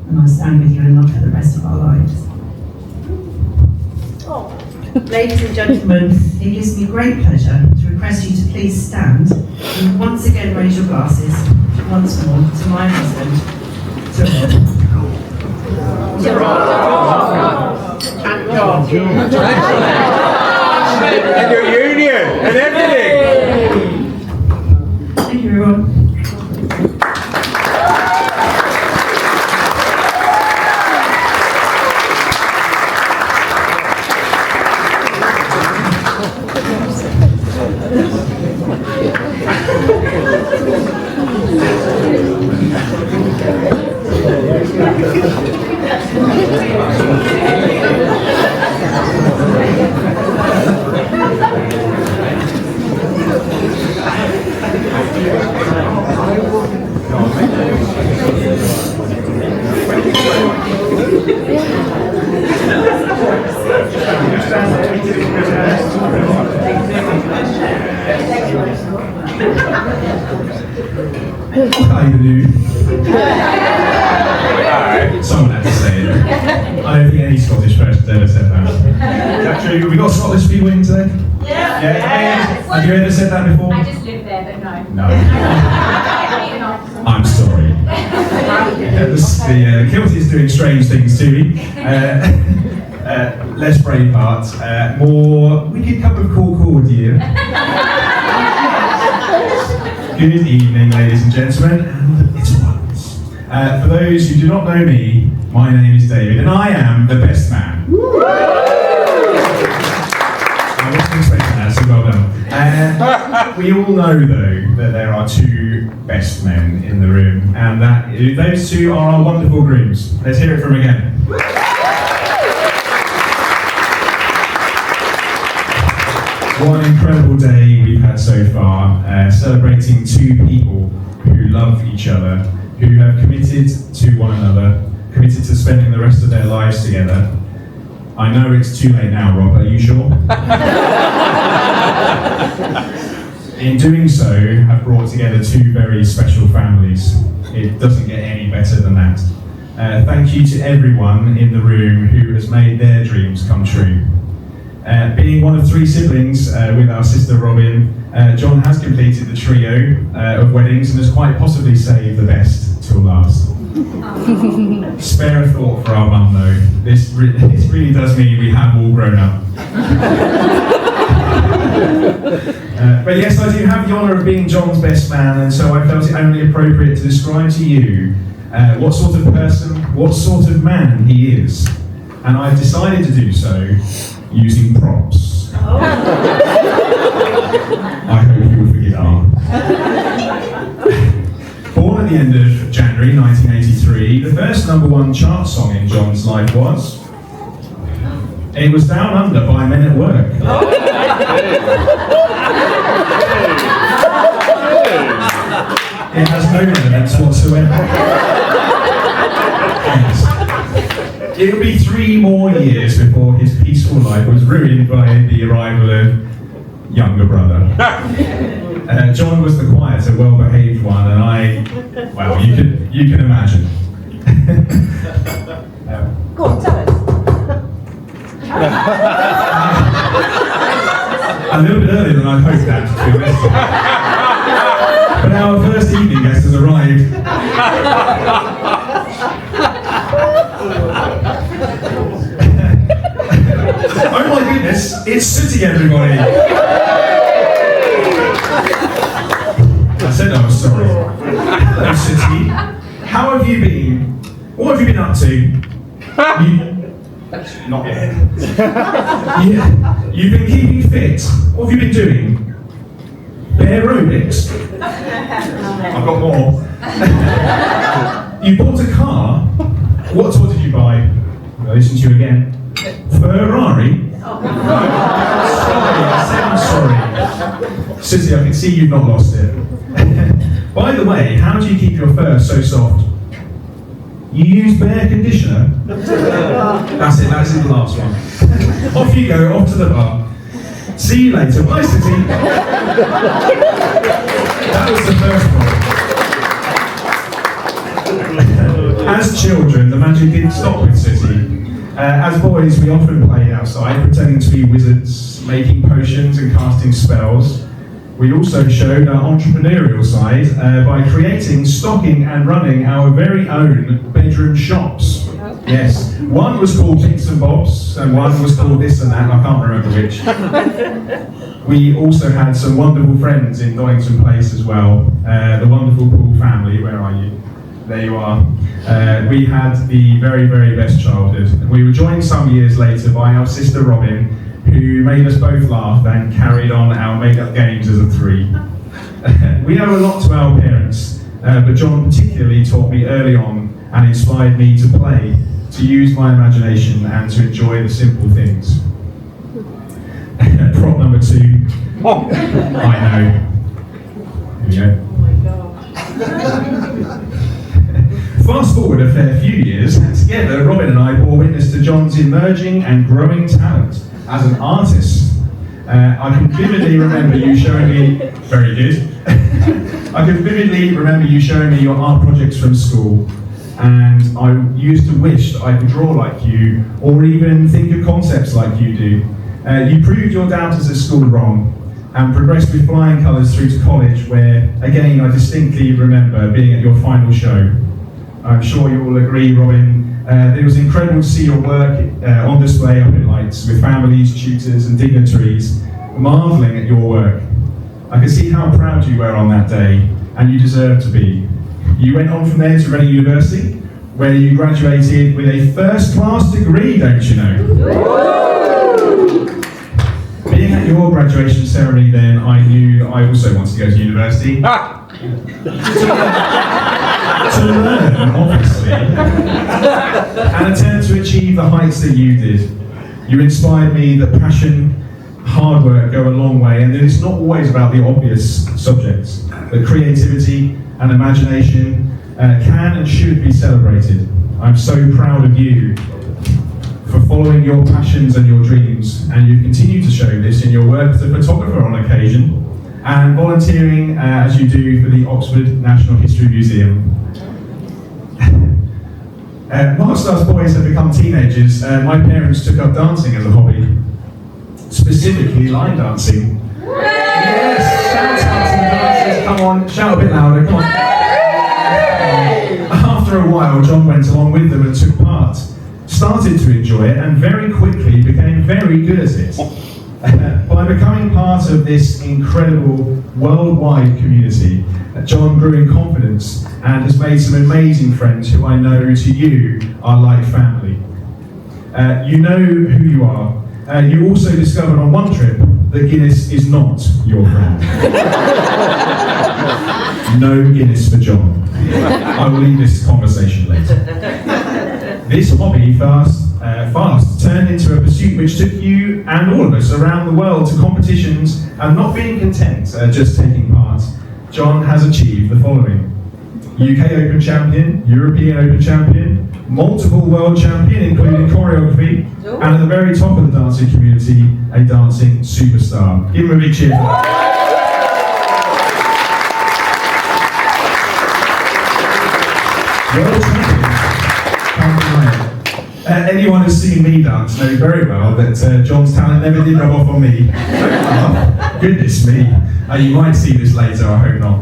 and I stand with you in love for the rest of our lives. Ladies and gentlemen, it gives me great pleasure to request you to please stand and once again raise your glasses once more to my husband, to Rob. And your union and everything. Thank you, everyone. kind of do. Someone had to say it. I don't think any Scottish person's ever said that. Is that true? Have we got Scottish people in today? Yeah. Have you ever said that before? I just live there, but no. No. I'm sorry. The Kilty is doing strange things to me. Less Braveheart, more wicked cup of dear. Good evening, ladies and gentlemen, and it's once. For those who do not know me, my name is David, and I am the best man. I wasn't expecting that, so well done. We all know, though, that there are two best men in the room, and that those two are our wonderful grooms. Let's hear it from them again. What an incredible day we've had so far, celebrating two people who love each other, who have committed to one another, committed to spending the rest of their lives together. I know it's too late now, Rob, are you sure? In doing so, have brought together two very special families. It doesn't get any better than that. Thank you to everyone in the room who has made their dreams come true. Being one of three siblings with our sister Robin, John has completed the trio of weddings and has quite possibly saved the best till last. Spare a thought for our mum though. This really does mean we have all grown up. But yes, I do have the honour of being John's best man, and so I felt it only appropriate to describe to you what sort of person, what sort of man he is. And I've decided to do so using props. I hope you will forgive me. Born at the end of January 1983, the first #1 chart song in John's life was... It was Down Under by Men at Work. It has no relevance whatsoever. Yes. It would be 3 more years before his peaceful life was ruined by the arrival of younger brother. John was the quieter, well-behaved one, and well, you can imagine. Go on, tell us. A little bit earlier than I'd hoped that, to be honest. But our first evening guest has arrived. Oh my goodness, it's City, everybody! I said I was sorry. Hello, City. How have you been? What have you been up to? Not yet. Yeah. You've been keeping fit. What have you been doing? Aerobics? I've got more. You bought a car? What did you buy? I'll listen to you again. Ferrari? Sorry, I said I'm sorry. City, I can see you've not lost it. By the way, how do you keep your fur so soft? You use bare conditioner? That's it, that is the last one. Off you go, off to the bar. See you later. Bye, City. That was the first one. As children, the magic didn't stop with City. As boys, we often played outside, pretending to be wizards, making potions and casting spells. We also showed our entrepreneurial side by creating, stocking and running our very own bedroom shops. Yes, one was called Bits and Bobs, and one was called this and that, I can't remember which. We also had some wonderful friends in Doddington Place as well. The wonderful Poole family, where are you? There you are. We had the very, very best childhood. We were joined some years later by our sister Robin, who made us both laugh and carried on our made-up games as a 3. We owe a lot to our parents, but John particularly taught me early on and inspired me to play, to use my imagination and to enjoy the simple things. Prop number 2. I know. Here we go. Fast forward a fair few years, and together Robin and I bore witness to John's emerging and growing talent as an artist. I can vividly remember you showing me, very good. I can vividly remember you showing me your art projects from school, and I used to wish that I could draw like you, or even think of concepts like you do. You proved your doubters at school wrong, and progressed with flying colours through to college, where, again, I distinctly remember being at your final show. I'm sure you will agree, Robin, it was incredible to see your work on display up in lights, with families, tutors and dignitaries marvelling at your work. I could see how proud you were on that day, and you deserve to be. You went on from there to Reading University, where you graduated with a first-class degree, don't you know? Being at your graduation ceremony then, I knew that I also wanted to go to university. To learn, obviously, and attempt to achieve the heights that you did. You inspired me that passion, hard work go a long way, and that it's not always about the obvious subjects. That creativity and imagination can and should be celebrated. I'm so proud of you for following your passions and your dreams, and you continue to show this in your work as a photographer on occasion, and volunteering as you do for the Oxford National History Museum. Whilst us boys have become teenagers, my parents took up dancing as a hobby, specifically line dancing. Yes, shout out to the dancers, come on, shout a bit louder, come on. After a while, John went along with them and took part, started to enjoy it, and very quickly became very good at it. By becoming part of this incredible worldwide community, John grew in confidence and has made some amazing friends who I know to you are like family. You know who you are. You also discovered on one trip that Guinness is not your friend. No Guinness for John. I will leave this conversation later. This hobby fast turned into a pursuit which took you and all of us around the world to competitions, and not being content just taking part, John has achieved the following: UK Open Champion, European Open Champion, multiple World Champion including choreography, and at the very top of the dancing community, a dancing superstar. Give him a big cheer for that. World champion. Anyone who's seen me dance knows very well that John's talent never did rub off on me. Oh, goodness me. You might see this later, I hope not.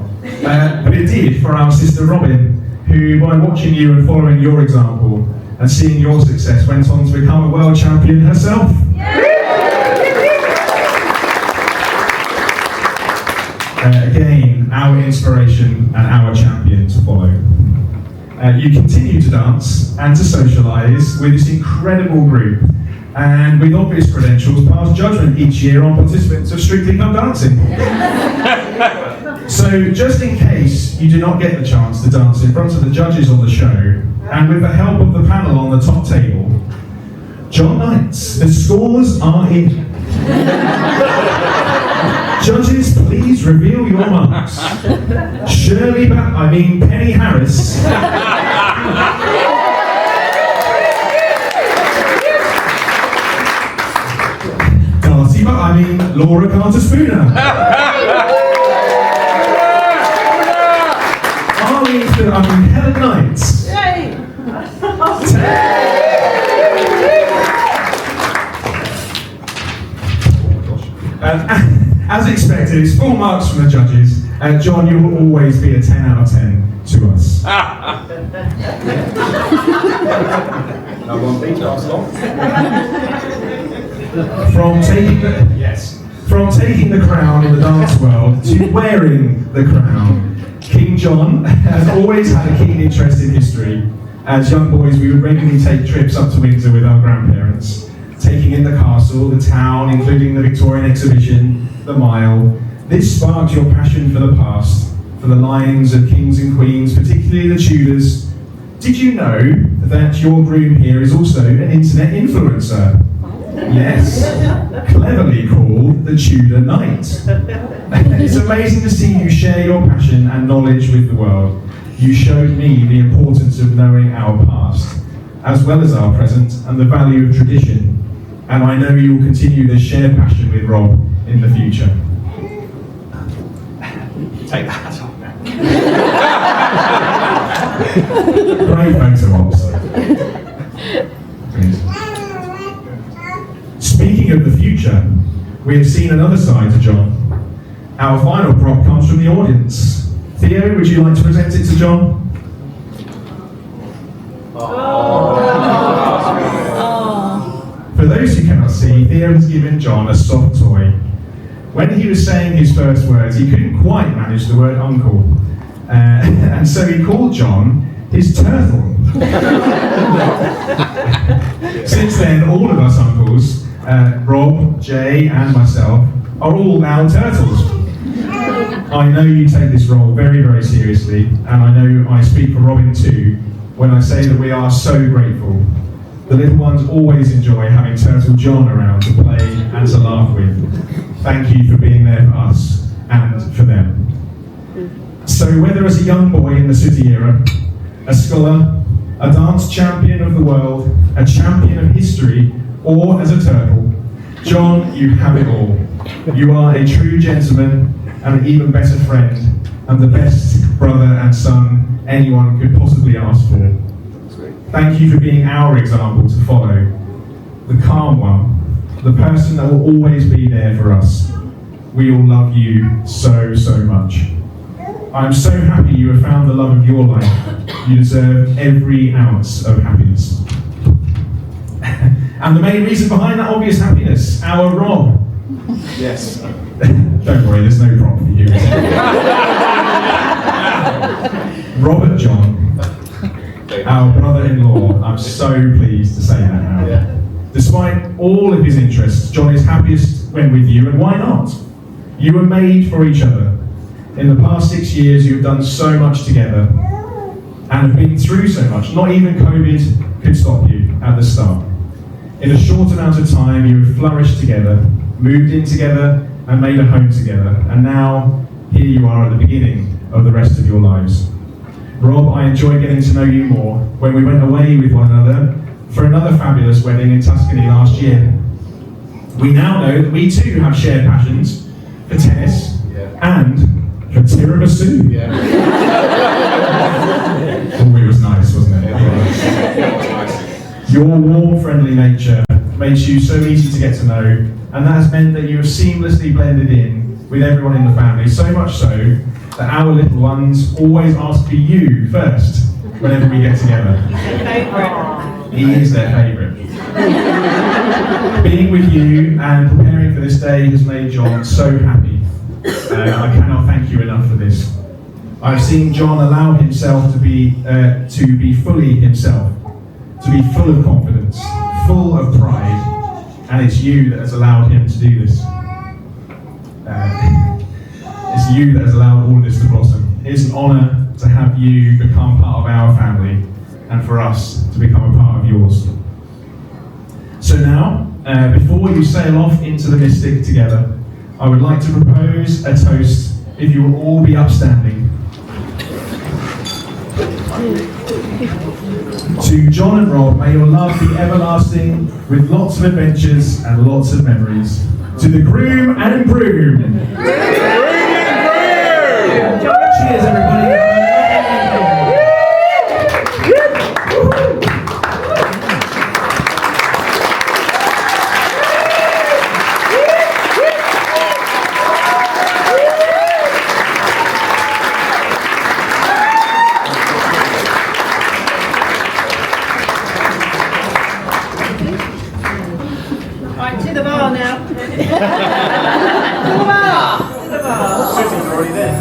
But it did for our sister Robin, who, by watching you and following your example and seeing your success, went on to become a world champion herself. Again, our inspiration and our champion to follow. You continue to dance and to socialise with this incredible group, and with obvious credentials pass judgment each year on participants of Strictly Come Dancing. So just in case you do not get the chance to dance in front of the judges on the show, and with the help of the panel on the top table, John Knights, the scores are in. Judges, please reveal your marks. Penny Harris. Laura Carter-Spooner. Helen Knight. As expected, it's 4 marks from the judges. John, you will always be a 10 out of 10 to us. From taking the crown in the dance world to wearing the crown, King John has always had a keen interest in history. As young boys, we would regularly take trips up to Windsor with our grandparents, taking in the castle, the town, including the Victorian exhibition, the Mile. This sparked your passion for the past, for the lines of kings and queens, particularly the Tudors. Did you know that your groom here is also an internet influencer? Yes, cleverly called the Tudor Knight. It's amazing to see you share your passion and knowledge with the world. You showed me the importance of knowing our past, as well as our present, and the value of tradition. And I know you will continue this shared passion with Rob in the future. Take the hat off now. Great photo ops. Speaking of the future, we have seen another side to John. Our final prop comes from the audience. Theo, would you like to present it to John? For those who cannot see, Theo has given John a soft toy. When he was saying his first words, he couldn't quite manage the word uncle. And so he called John his turtle. Since then, all of us uncles, Rob, Jay, and myself, are all now turtles. I know you take this role very, very seriously, and I know I speak for Robin too when I say that we are so grateful. The little ones always enjoy having Turtle John around to play and to laugh with. Thank you for being there for us and for them. So whether as a young boy in the city era, a scholar, a dance champion of the world, a champion of history, or as a turtle, John, you have it all. You are a true gentleman, and an even better friend, and the best brother and son anyone could possibly ask for. Thank you for being our example to follow, the calm one, the person that will always be there for us. We all love you so, so much. I am so happy you have found the love of your life. You deserve every ounce of happiness. And the main reason behind that obvious happiness, our Rob. Yes. Don't worry, there's no prop for you. Robert John, our brother-in-law. I'm so pleased to say that now. Yeah. Despite all of his interests, John is happiest when with you, and why not? You were made for each other. In the past 6 years, you have done so much together and have been through so much. Not even COVID could stop you at the start. In a short amount of time, you have flourished together, moved in together, and made a home together. And now, here you are at the beginning of the rest of your lives. Rob, I enjoyed getting to know you more when we went away with one another for another fabulous wedding in Tuscany last year. We now know that we too have shared passions for tennis and for tiramisu. Yeah. Oh, it was nice, wasn't it? Your warm, friendly nature makes you so easy to get to know, and that has meant that you have seamlessly blended in with everyone in the family, so much so that our little ones always ask for you first whenever we get together. He is their favourite. Being with you and preparing for this day has made John so happy. I cannot thank you enough for this. I've seen John allow himself to be fully himself, to be full of confidence, full of pride, and it's you that has allowed him to do this. It's you that has allowed all of this to blossom. It's an honour to have you become part of our family and for us to become a part of yours. So now, before you sail off into the mystic together, I would like to propose a toast, if you will all be upstanding. To John and Rob, may your love be everlasting with lots of adventures and lots of memories. To the groom and broom. Cheers, everybody. Right, to the bar now. To the bar. Susie's already there.